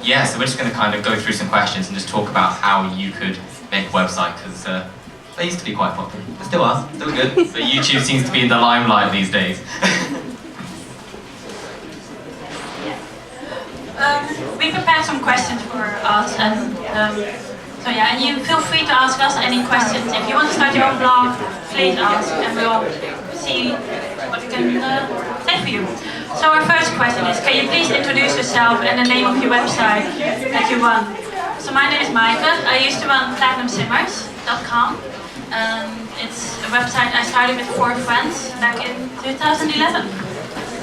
Yeah, so we're just going to kind of go through some questions and just talk about how you could make a website, because they used to be quite popular. They still are, still good, but YouTube seems to be in the limelight these days. We prepared some questions for us, and so yeah, and you feel free to ask us any questions. If you want to start your own blog, please ask, and we'll see what we can say for you. So our first question is, can you please introduce yourself and the name of your website that you run? So my name is Maaike. I used to run platinumsimmers.com. It's a website I started with 4 friends back in 2011.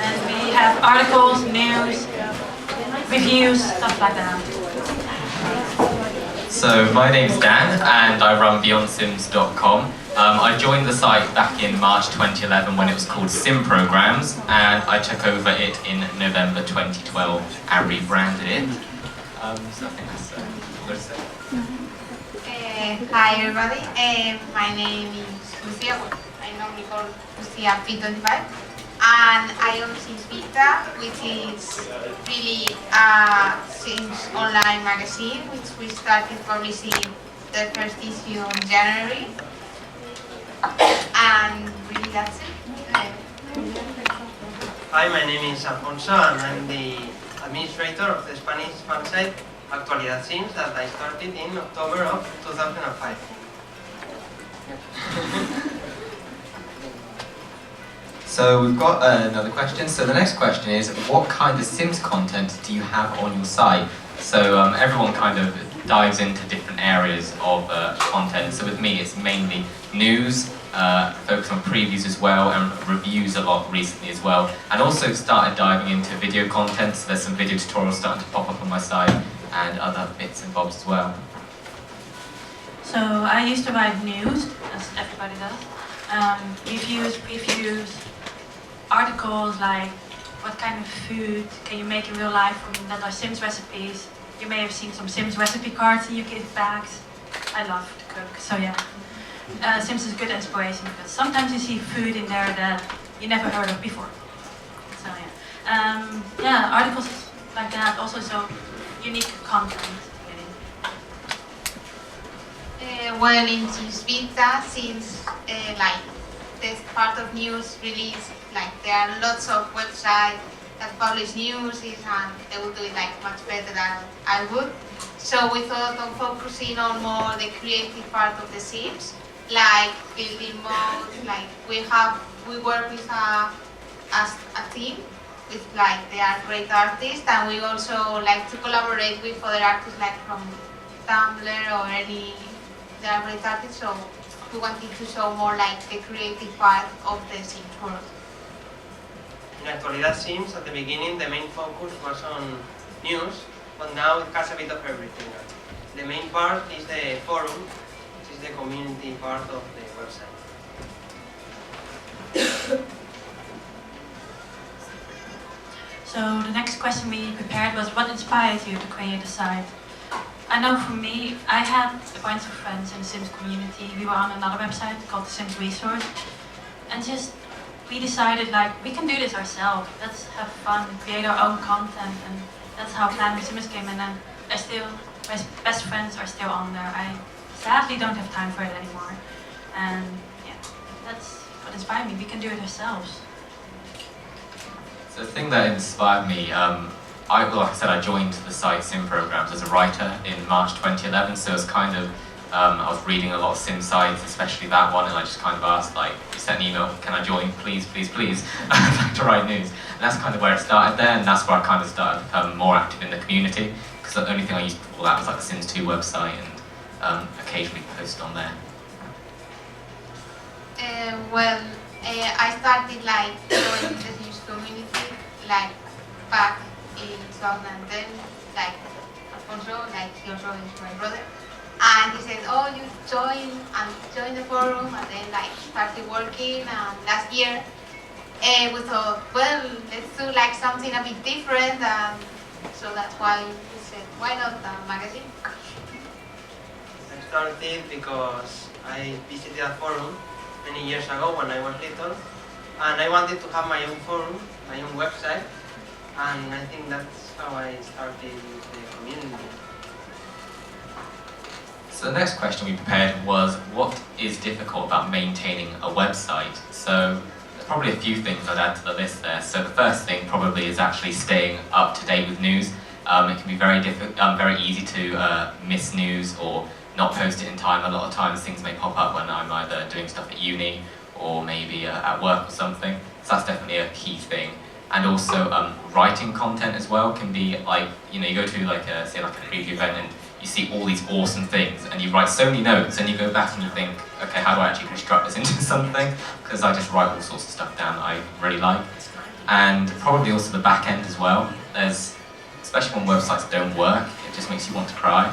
And we have articles, news, reviews, stuff like that. So my name's Dan, and I run BeyondSims.com. I joined the site back in March 2011 when it was called Sim Programs, and I took over it in November 2012 and rebranded it. So I think that's all I say. Hi everybody, my name is Lucia. I normally call Lucia P25, and I own Sims Vita, which is really a Sims online magazine, which we started publishing the first issue in January. And really that's it. Hi, my name is Alfonso, and I'm the administrator of the Spanish fan site Actualidad Sims that I started in October of 2005. So we've got another question. So the next question is, what kind of Sims content do you have on your site? So everyone kind of dives into different areas of content. So with me, it's mainly news, focus on previews as well, and reviews a lot recently as well. And also started diving into video content, so there's some video tutorials starting to pop up on my site, and other bits and bobs as well. So I used to write news, as everybody does. Reviews, previews, articles like what kind of food can you make in real life that are Sims recipes. You may have seen some Sims recipe cards in your gift bags. I love to cook, so yeah. Sims is good inspiration because sometimes you see food in there that you never heard of before. So yeah. Yeah, articles like that, also so unique content. Really. Well, in Sims Vita, since like this part of news release, like there are lots of websites that publish news and they will do it like much better than I would. So we thought of focusing on more the creative part of the Sims, like building modes. Like we work with a team with like they are great artists, and we also like to collaborate with other artists like from Tumblr or any. They are great artists, so we wanted to show more like the creative part of the Sims world. In Actualidad Sims, at the beginning, the main focus was on news, but now it has a bit of everything. The main part is the forum, which is the community part of the website. So the next question we prepared was, what inspired you to create a site? I know for me, I had a bunch of friends in the Sims community. We were on another website called the Sims Resource, and just we decided like we can do this ourselves. Let's have fun, create our own content, and that's how Platinum Simmers came in. And my best friends are still on there. I sadly don't have time for it anymore, and yeah, that's what inspired me. We can do it ourselves. So the thing that inspired me, like I said, I joined the site Sim Programs as a writer in March 2011, so it's kind of, I was reading a lot of Sim sites, especially that one, and I just kind of asked, like, sent an email, can I join, please, please, please, I'd like to write news. And that's kind of where it started there, and that's where I kind of started to become more active in the community, because the only thing I used before that was like the Sims 2 website, and occasionally post on there. I started like joining the Sims community like back in 2010, like Alfonso, like he also is my brother, and he said, oh, you join the forum, and then like started working, and last year we thought, well, let's do like something a bit different, and so that's why we said, why not a magazine? I started because I visited a forum many years ago when I was little, and I wanted to have my own forum, my own website, And I think that's how I started with the community. So the next question we prepared was, what is difficult about maintaining a website? So there's probably a few things I'd add to the list there. So the first thing probably is actually staying up to date with news. It can be very easy to miss news or not post it in time. A lot of times things may pop up when I'm either doing stuff at uni or maybe at work or something. So that's definitely a key thing. And also writing content as well can be like, you know, you go to like a, say like a preview event and you see all these awesome things and you write so many notes and you go back and you think, okay, how do I actually construct this into something? Because I just write all sorts of stuff down that I really like. And probably also the back end as well. There's, especially when websites don't work, it just makes you want to cry.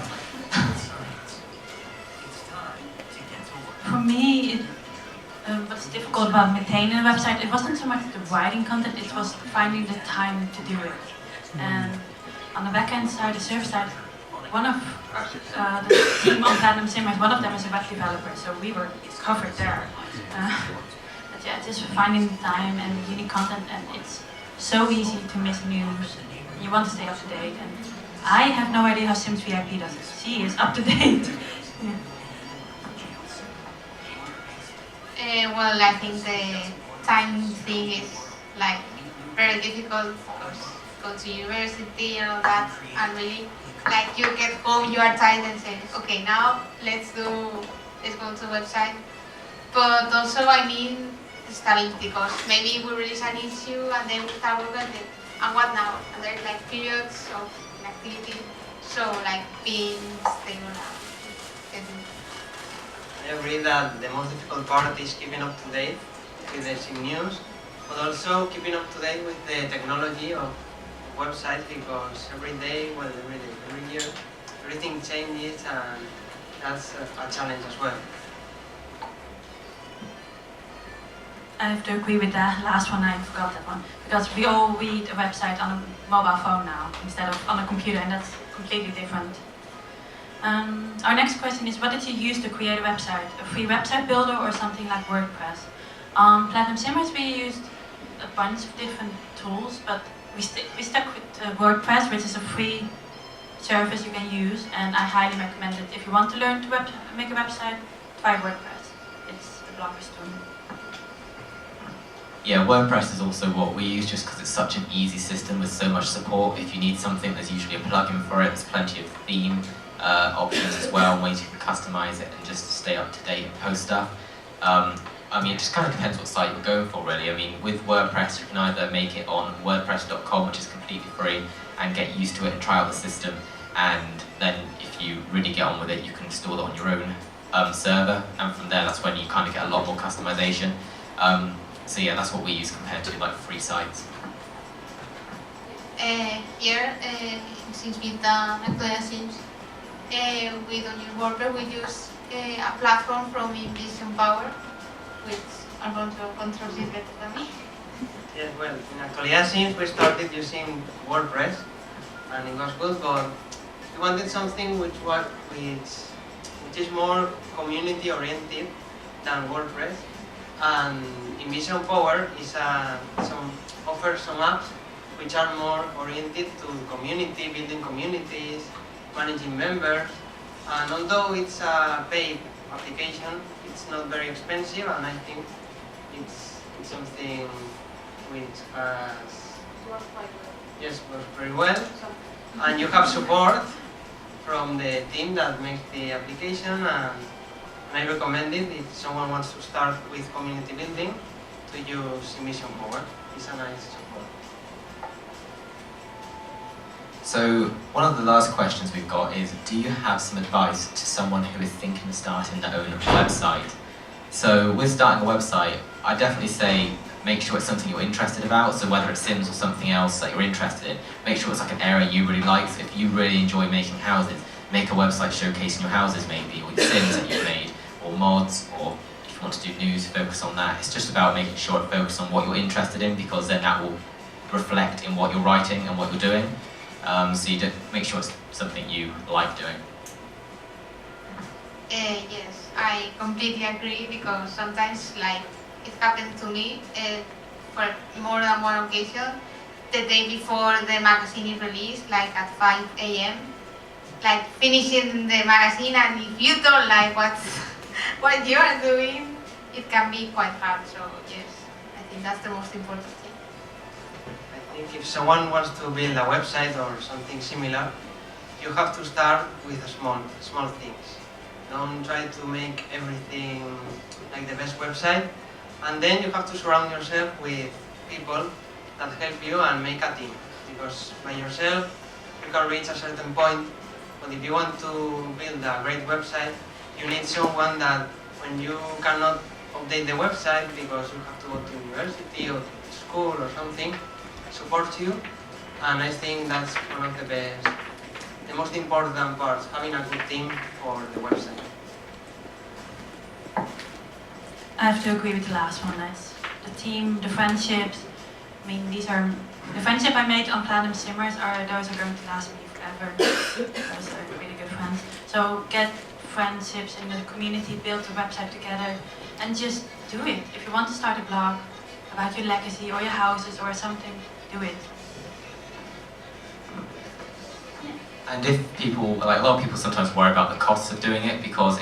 For me, what's difficult about maintaining a website, it wasn't so much the writing content, it was finding the time to do it. And on the back end side, the server side, one of the team on Platinum Simmers, one of them is a web developer, so we were covered there. But yeah, just finding the time and unique content, and it's so easy to miss news. You want to stay up to date, and I have no idea how Sims VIP does it. She is up to date. Yeah. Well, I think the time thing is like very difficult because go to university and all that, and really like you get home, you are tired and say, okay, now let's go to website. But also, I mean, stability, because maybe we release an issue and then we start working on it, and what now? And there's like periods of inactivity, so like being stable and I agree that the most difficult part is keeping up to date with the sim news, but also keeping up to date with the technology of websites, because every day, well, every year, everything changes, and that's a challenge as well. I have to agree with that last one, I forgot that one. Because we all read a website on a mobile phone now, instead of on a computer, and that's completely different. Our next question is, what did you use to create a website? A free website builder or something like WordPress? On Platinum Simmers we used a bunch of different tools, but we stuck with WordPress, which is a free service you can use, and I highly recommend it. If you want to learn to make a website, try WordPress. It's a blogger's tool. Yeah, WordPress is also what we use just because it's such an easy system with so much support. If you need something, there's usually a plugin for it. There's plenty of theme options as well, ways you can customize it and just stay up to date and post stuff. I mean, it just kind of depends what site you're going for, really. I mean, with WordPress, you can either make it on wordpress.com, which is completely free, and get used to it and try out the system. And then if you really get on with it, you can install it on your own server. And from there, that's when you kind of get a lot more customization. So yeah, that's what we use compared to like free sites. Here, since we've done Actualidad Sims, we don't use WordPress, we use a platform from Invision Power, which Alfonso controls it better than me. Yes, well, in Actualidad Sims we started using WordPress, and it was good, but we wanted something which is more community oriented than WordPress. And Invision Power is offers some apps which are more oriented to community, building communities, managing members. And although it's a paid application, it's not very expensive, and I think it's something which works very well. And you have support from the team that makes the application, and I recommend it if someone wants to start with community building to use Invision Power. It's a nice support. So one of the last questions we've got is, do you have some advice to someone who is thinking of starting their own website? So with starting a website, I definitely say make sure it's something you're interested about. So whether it's Sims or something else that you're interested in, make sure it's like an area you really like. So if you really enjoy making houses, make a website showcasing your houses maybe, or your Sims that you've made, or mods, or if you want to do news, focus on that. It's just about making sure it focuses on what you're interested in, because then that will reflect in what you're writing and what you're doing. So you make sure it's something you like doing. Yes, I completely agree, because sometimes, like, it happened to me for more than one occasion. the day before the magazine is released, like at 5 a.m. Like finishing the magazine, and if you don't like what you are doing, it can be quite hard. So yes, I think that's the most important thing. I think if someone wants to build a website or something similar, you have to start with small things. Don't try to make everything like the best website, and then you have to surround yourself with people that help you and make a team. Because by yourself, you can reach a certain point, but if you want to build a great website, you need someone that when you cannot update the website because you have to go to university or to school or something, support you. And I think that's one of the most important parts, having a good team for the website. I have to agree with the last one. That's the team, the friendships. I mean, these are the friendship I made on Platinum Simmers those are going to last me forever. Those are really good friends. So get friendships in the community, build a website together, and just do it. If you want to start a blog about your legacy or your houses or something, do it. And if people, like a lot of people sometimes worry about the costs of doing it, because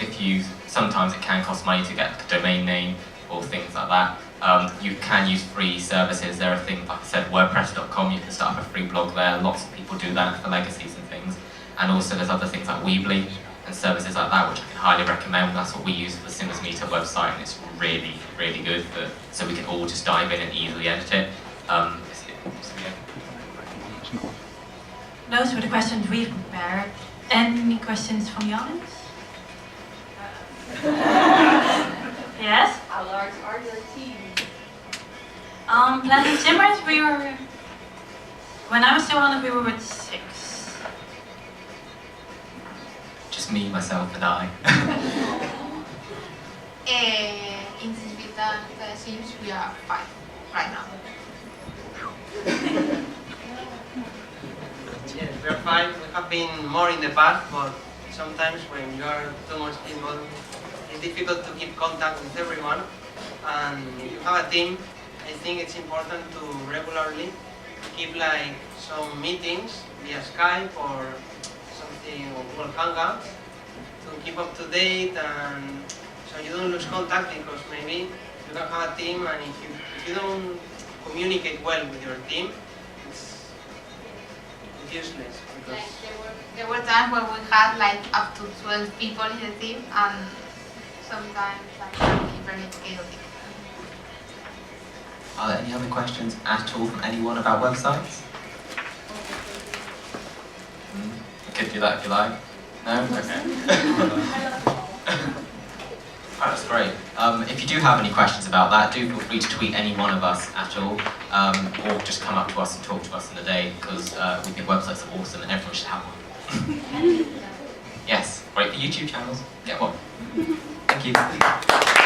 sometimes it can cost money to get a domain name or things like that. You can use free services. There are things, like I said, WordPress.com, you can start up a free blog there. Lots of people do that for legacies and things. And also there's other things like Weebly and services like that, which I can highly recommend. That's what we use for the Simmers Meetup website, and it's really, really good so we can all just dive in and easily edit it. Those were the questions we've prepared. Any questions from the audience? Yes? How large are your teams? Platinum Simmers, when I was still on it, we were with 6. Just me, myself, and I. In Vita Sims, we are 5 right now. Yes, we are 5. We have been more in the past, but sometimes when you are too much involved, it's difficult to keep contact with everyone. And if you have a team, I think it's important to regularly keep like some meetings via Skype or something, or Google Hangouts, to keep up to date, and so you don't lose contact, because maybe you can have a team, and if you don't communicate well with your team, it's useless. Because Like there were times when we had like up to 12 people in the team, and sometimes like it can be very chaotic. Are there any other questions at all from anyone about websites? You could do that if you like. No? Okay. Alright, that's great. If you do have any questions about that, do feel free to tweet any one of us at all, or just come up to us and talk to us in the day, because we think websites are awesome and everyone should have one. Yes, great for YouTube channels. Get one. Thank you.